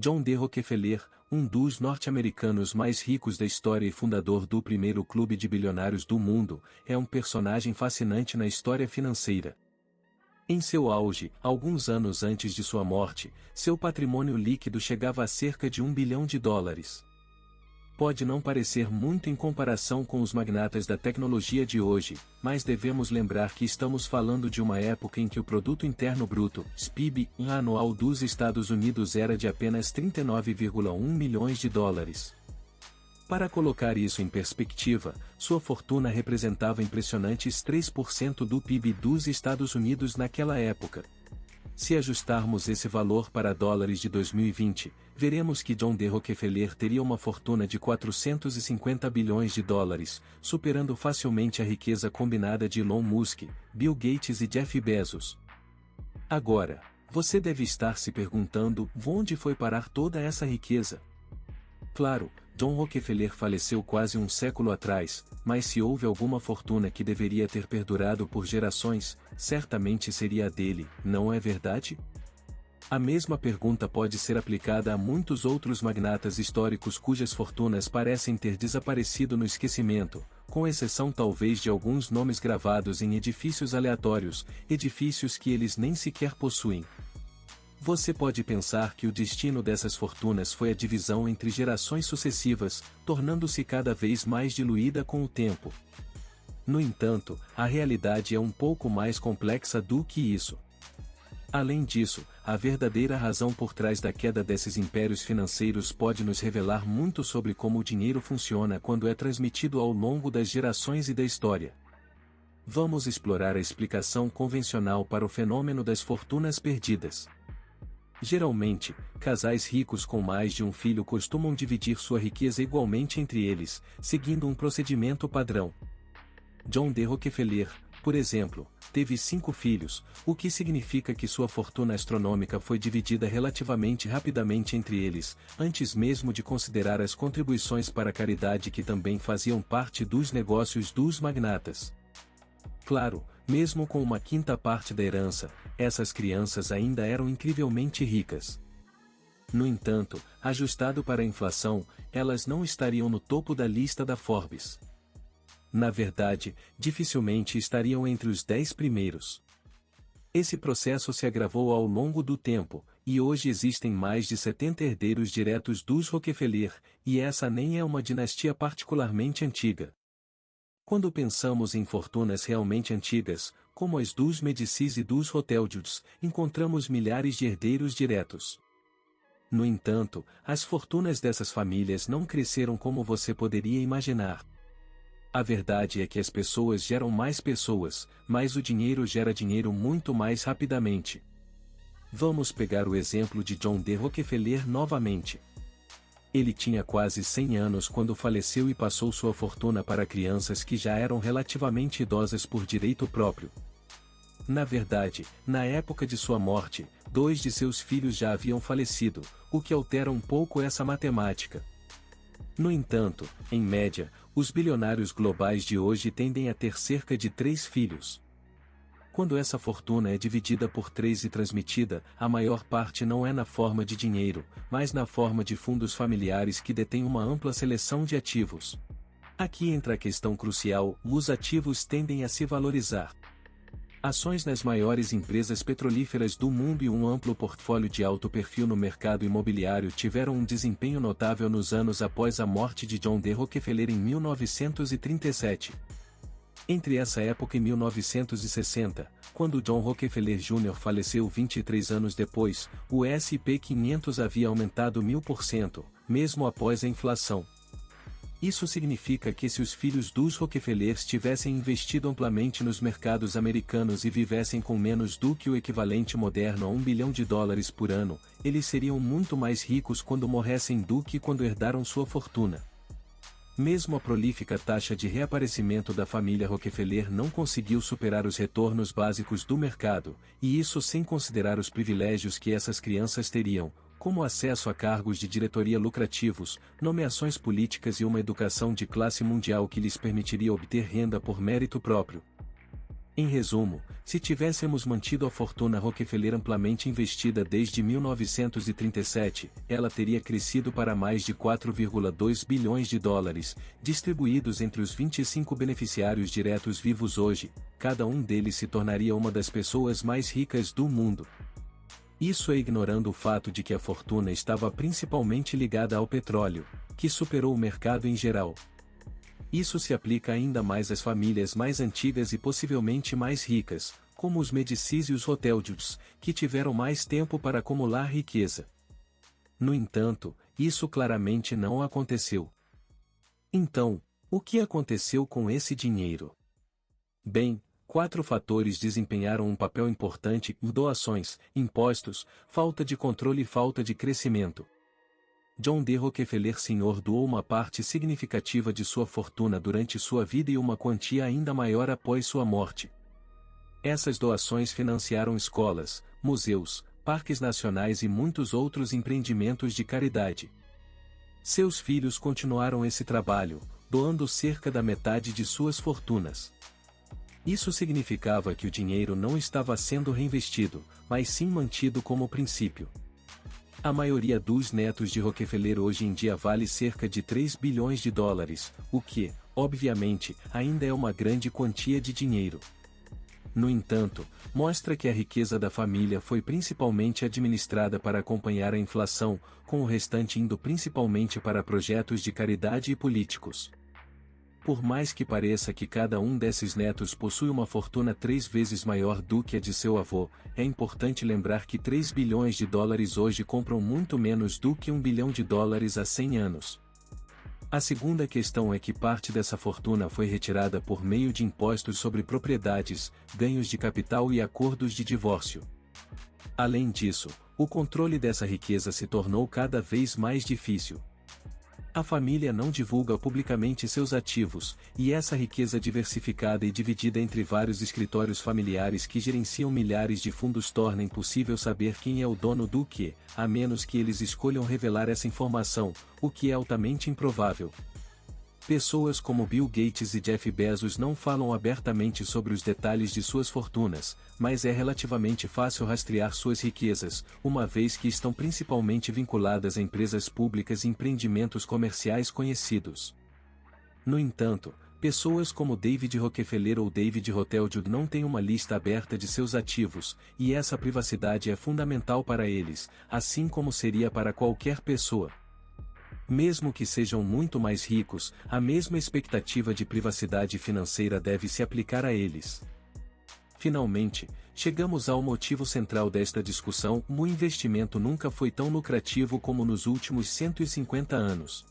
John D. Rockefeller, um dos norte-americanos mais ricos da história e fundador do primeiro clube de bilionários do mundo, é um personagem fascinante na história financeira. Em seu auge, alguns anos antes de sua morte, seu patrimônio líquido chegava a cerca de US$ 1 bilhão. Pode não parecer muito em comparação com os magnatas da tecnologia de hoje, mas devemos lembrar que estamos falando de uma época em que o Produto Interno Bruto, PIB, anual dos Estados Unidos era de apenas US$ 39,1 milhões. Para colocar isso em perspectiva, sua fortuna representava impressionantes 3% do PIB dos Estados Unidos naquela época. Se ajustarmos esse valor para dólares de 2020, veremos que John D. Rockefeller teria uma fortuna de US$ 450 bilhões, superando facilmente a riqueza combinada de Elon Musk, Bill Gates e Jeff Bezos. Agora, você deve estar se perguntando onde foi parar toda essa riqueza. Claro, John Rockefeller faleceu quase um século atrás, mas se houve alguma fortuna que deveria ter perdurado por gerações, certamente seria a dele, não é verdade? A mesma pergunta pode ser aplicada a muitos outros magnatas históricos cujas fortunas parecem ter desaparecido no esquecimento, com exceção talvez de alguns nomes gravados em edifícios aleatórios, edifícios que eles nem sequer possuem. Você pode pensar que o destino dessas fortunas foi a divisão entre gerações sucessivas, tornando-se cada vez mais diluída com o tempo. No entanto, a realidade é um pouco mais complexa do que isso. Além disso, a verdadeira razão por trás da queda desses impérios financeiros pode nos revelar muito sobre como o dinheiro funciona quando é transmitido ao longo das gerações e da história. Vamos explorar a explicação convencional para o fenômeno das fortunas perdidas. Geralmente, casais ricos com mais de um filho costumam dividir sua riqueza igualmente entre eles, seguindo um procedimento padrão. John D. Rockefeller, por exemplo, teve 5 filhos, o que significa que sua fortuna astronômica foi dividida relativamente rapidamente entre eles, antes mesmo de considerar as contribuições para a caridade que também faziam parte dos negócios dos magnatas. Claro, mesmo com uma quinta parte da herança, essas crianças ainda eram incrivelmente ricas. No entanto, ajustado para a inflação, elas não estariam no topo da lista da Forbes. Na verdade, dificilmente estariam entre os 10 primeiros. Esse processo se agravou ao longo do tempo, e hoje existem mais de 70 herdeiros diretos dos Rockefeller, e essa nem é uma dinastia particularmente antiga. Quando pensamos em fortunas realmente antigas, como as dos Medicis e dos Rothschilds, encontramos milhares de herdeiros diretos. No entanto, as fortunas dessas famílias não cresceram como você poderia imaginar. A verdade é que as pessoas geram mais pessoas, mas o dinheiro gera dinheiro muito mais rapidamente. Vamos pegar o exemplo de John D. Rockefeller novamente. Ele tinha quase 100 anos quando faleceu e passou sua fortuna para crianças que já eram relativamente idosas por direito próprio. Na verdade, na época de sua morte, 2 de seus filhos já haviam falecido, o que altera um pouco essa matemática. No entanto, em média, os bilionários globais de hoje tendem a ter cerca de 3 filhos. Quando essa fortuna é dividida por 3 e transmitida, a maior parte não é na forma de dinheiro, mas na forma de fundos familiares que detêm uma ampla seleção de ativos. Aqui entra a questão crucial: os ativos tendem a se valorizar. Ações nas maiores empresas petrolíferas do mundo e um amplo portfólio de alto perfil no mercado imobiliário tiveram um desempenho notável nos anos após a morte de John D. Rockefeller em 1937. Entre essa época e 1960, quando John Rockefeller Jr. faleceu 23 anos depois, o S&P 500 havia aumentado 1000%, mesmo após a inflação. Isso significa que se os filhos dos Rockefellers tivessem investido amplamente nos mercados americanos e vivessem com menos do que o equivalente moderno a US$ 1 bilhão por ano, eles seriam muito mais ricos quando morressem do que quando herdaram sua fortuna. Mesmo a prolífica taxa de reaparecimento da família Rockefeller não conseguiu superar os retornos básicos do mercado, e isso sem considerar os privilégios que essas crianças teriam, como acesso a cargos de diretoria lucrativos, nomeações políticas e uma educação de classe mundial que lhes permitiria obter renda por mérito próprio. Em resumo, se tivéssemos mantido a fortuna Rockefeller amplamente investida desde 1937, ela teria crescido para mais de 4,2 bilhões de dólares, distribuídos entre os 25 beneficiários diretos vivos hoje, cada um deles se tornaria uma das pessoas mais ricas do mundo. Isso é ignorando o fato de que a fortuna estava principalmente ligada ao petróleo, que superou o mercado em geral. Isso se aplica ainda mais às famílias mais antigas e possivelmente mais ricas, como os Medicis e os Rothschilds, que tiveram mais tempo para acumular riqueza. No entanto, isso claramente não aconteceu. Então, o que aconteceu com esse dinheiro? Bem, 4 fatores desempenharam um papel importante: doações, impostos, falta de controle e falta de crescimento. John D. Rockefeller Sr. doou uma parte significativa de sua fortuna durante sua vida e uma quantia ainda maior após sua morte. Essas doações financiaram escolas, museus, parques nacionais e muitos outros empreendimentos de caridade. Seus filhos continuaram esse trabalho, doando cerca da metade de suas fortunas. Isso significava que o dinheiro não estava sendo reinvestido, mas sim mantido como princípio. A maioria dos netos de Rockefeller hoje em dia vale cerca de 3 bilhões de dólares, o que, obviamente, ainda é uma grande quantia de dinheiro. No entanto, mostra que a riqueza da família foi principalmente administrada para acompanhar a inflação, com o restante indo principalmente para projetos de caridade e políticos. Por mais que pareça que cada um desses netos possui uma fortuna 3 vezes maior do que a de seu avô, é importante lembrar que 3 bilhões de dólares hoje compram muito menos do que 1 bilhão de dólares há 100 anos. A segunda questão é que parte dessa fortuna foi retirada por meio de impostos sobre propriedades, ganhos de capital e acordos de divórcio. Além disso, o controle dessa riqueza se tornou cada vez mais difícil. A família não divulga publicamente seus ativos, e essa riqueza diversificada e dividida entre vários escritórios familiares que gerenciam milhares de fundos torna impossível saber quem é o dono do que, a menos que eles escolham revelar essa informação, o que é altamente improvável. Pessoas como Bill Gates e Jeff Bezos não falam abertamente sobre os detalhes de suas fortunas, mas é relativamente fácil rastrear suas riquezas, uma vez que estão principalmente vinculadas a empresas públicas e empreendimentos comerciais conhecidos. No entanto, pessoas como David Rockefeller ou David Rothschild não têm uma lista aberta de seus ativos, e essa privacidade é fundamental para eles, assim como seria para qualquer pessoa. Mesmo que sejam muito mais ricos, a mesma expectativa de privacidade financeira deve se aplicar a eles. Finalmente, chegamos ao motivo central desta discussão: o investimento nunca foi tão lucrativo como nos últimos 150 anos.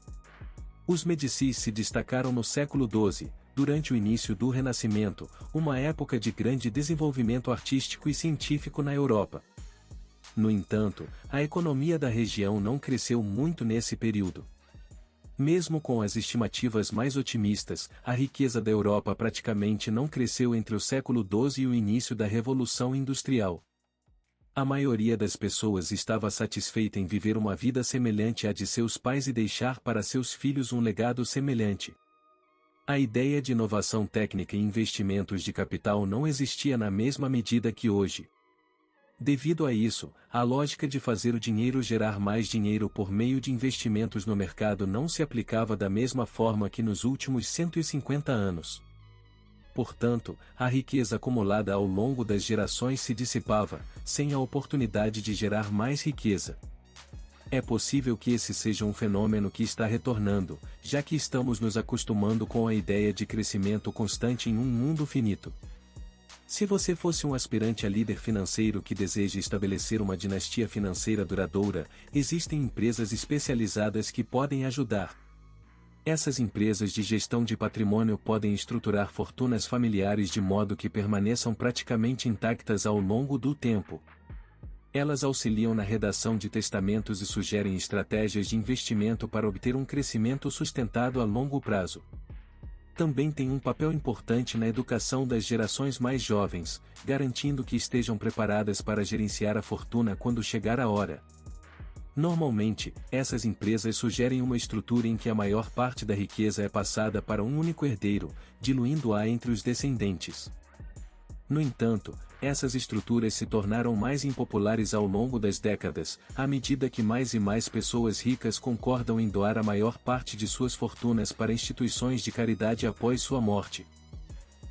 Os Medicis se destacaram no século XII, durante o início do Renascimento, uma época de grande desenvolvimento artístico e científico na Europa. No entanto, a economia da região não cresceu muito nesse período. Mesmo com as estimativas mais otimistas, a riqueza da Europa praticamente não cresceu entre o século XII e o início da Revolução Industrial. A maioria das pessoas estava satisfeita em viver uma vida semelhante à de seus pais e deixar para seus filhos um legado semelhante. A ideia de inovação técnica e investimentos de capital não existia na mesma medida que hoje. Devido a isso, a lógica de fazer o dinheiro gerar mais dinheiro por meio de investimentos no mercado não se aplicava da mesma forma que nos últimos 150 anos. Portanto, a riqueza acumulada ao longo das gerações se dissipava, sem a oportunidade de gerar mais riqueza. É possível que esse seja um fenômeno que está retornando, já que estamos nos acostumando com a ideia de crescimento constante em um mundo finito. Se você fosse um aspirante a líder financeiro que deseja estabelecer uma dinastia financeira duradoura, existem empresas especializadas que podem ajudar. Essas empresas de gestão de patrimônio podem estruturar fortunas familiares de modo que permaneçam praticamente intactas ao longo do tempo. Elas auxiliam na redação de testamentos e sugerem estratégias de investimento para obter um crescimento sustentado a longo prazo. Também tem um papel importante na educação das gerações mais jovens, garantindo que estejam preparadas para gerenciar a fortuna quando chegar a hora. Normalmente, essas empresas sugerem uma estrutura em que a maior parte da riqueza é passada para um único herdeiro, diluindo-a entre os descendentes. No entanto, essas estruturas se tornaram mais impopulares ao longo das décadas, à medida que mais e mais pessoas ricas concordam em doar a maior parte de suas fortunas para instituições de caridade após sua morte.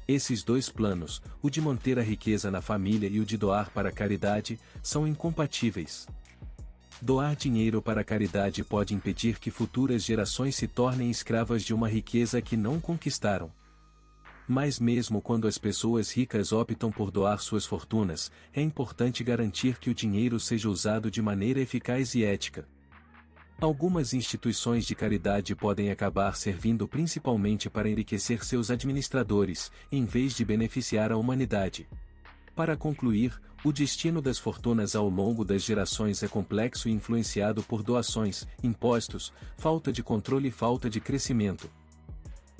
Esses dois planos, o de manter a riqueza na família e o de doar para a caridade, são incompatíveis. Doar dinheiro para a caridade pode impedir que futuras gerações se tornem escravas de uma riqueza que não conquistaram. Mas mesmo quando as pessoas ricas optam por doar suas fortunas, é importante garantir que o dinheiro seja usado de maneira eficaz e ética. Algumas instituições de caridade podem acabar servindo principalmente para enriquecer seus administradores, em vez de beneficiar a humanidade. Para concluir, o destino das fortunas ao longo das gerações é complexo e influenciado por doações, impostos, falta de controle e falta de crescimento.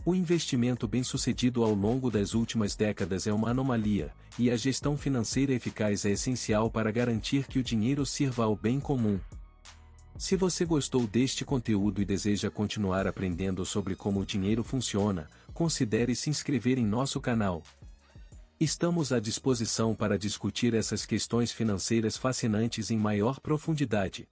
O investimento bem-sucedido ao longo das últimas décadas é uma anomalia, e a gestão financeira eficaz é essencial para garantir que o dinheiro sirva ao bem comum. Se você gostou deste conteúdo e deseja continuar aprendendo sobre como o dinheiro funciona, considere se inscrever em nosso canal. Estamos à disposição para discutir essas questões financeiras fascinantes em maior profundidade.